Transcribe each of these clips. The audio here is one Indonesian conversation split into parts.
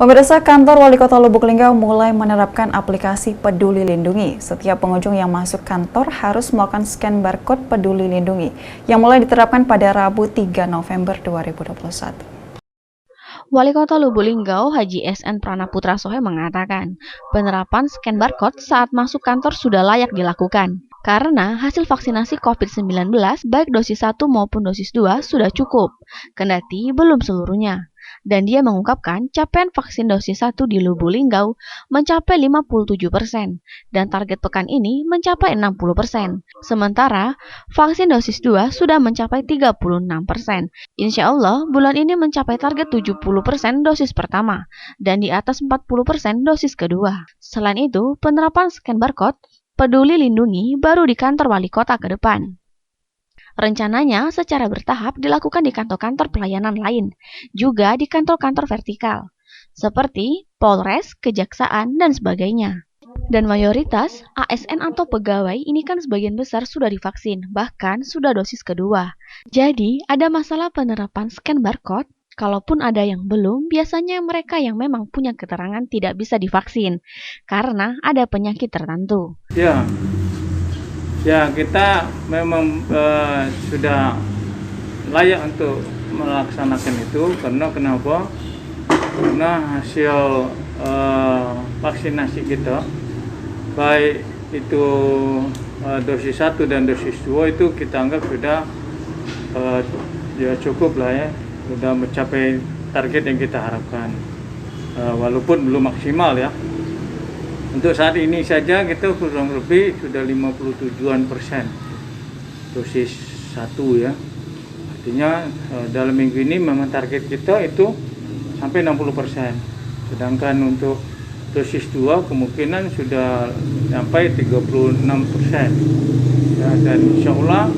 Pemirsa, kantor Wali Kota Lubuk Linggau mulai menerapkan aplikasi Peduli Lindungi. Setiap pengunjung yang masuk kantor harus melakukan scan barcode Peduli Lindungi yang mulai diterapkan pada Rabu 3 November 2021. Wali Kota Lubuk Linggau Haji SN Pranaputra Sohe mengatakan, penerapan scan barcode saat masuk kantor sudah layak dilakukan. Karena hasil vaksinasi COVID-19 baik dosis 1 maupun dosis 2 sudah cukup, kendati belum seluruhnya. Dan dia mengungkapkan capaian vaksin dosis 1 di Lubuk Linggau mencapai 57% dan target pekan ini mencapai 60%. Sementara vaksin dosis 2 sudah mencapai 36%. Insya Allah bulan ini mencapai target 70% dosis pertama dan di atas 40% dosis kedua. Selain itu, penerapan scan barcode Peduli Lindungi baru di kantor wali kota ke depan. Rencananya secara bertahap dilakukan di kantor-kantor pelayanan lain, juga di kantor-kantor vertikal, seperti Polres, Kejaksaan, dan sebagainya. Dan mayoritas ASN atau pegawai ini kan sebagian besar sudah divaksin, bahkan sudah dosis kedua. Jadi, ada masalah penerapan scan barcode. Kalaupun ada yang belum, biasanya mereka yang memang punya keterangan tidak bisa divaksin, karena ada penyakit tertentu. Ya, kita memang sudah layak untuk melaksanakan itu karena kenapa? Karena hasil vaksinasi kita, baik itu dosis 1 dan dosis 2 itu kita anggap sudah ya cukup lah ya, sudah mencapai target yang kita harapkan, walaupun belum maksimal ya. Untuk saat ini saja kita kurang lebih sudah 57% dosis 1 ya. Artinya dalam minggu ini memang target kita itu sampai 60%. Sedangkan untuk dosis 2 kemungkinan sudah sampai 36%. Ya, dan insya Allah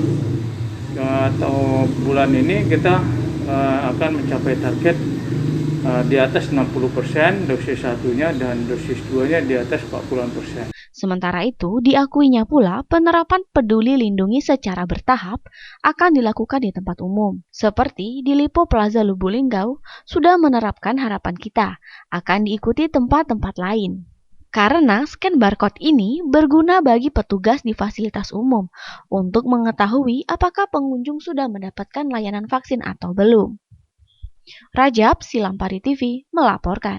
atau bulan ini kita akan mencapai target di atas 60% dosis 1-nya dan dosis 2-nya di atas 40%. Sementara itu, diakuinya pula penerapan Peduli Lindungi secara bertahap akan dilakukan di tempat umum. Seperti di Lipo Plaza Lubuk Linggau sudah menerapkan harapan kita akan diikuti tempat-tempat lain. Karena scan barcode ini berguna bagi petugas di fasilitas umum untuk mengetahui apakah pengunjung sudah mendapatkan layanan vaksin atau belum. Rajab Silampari TV melaporkan.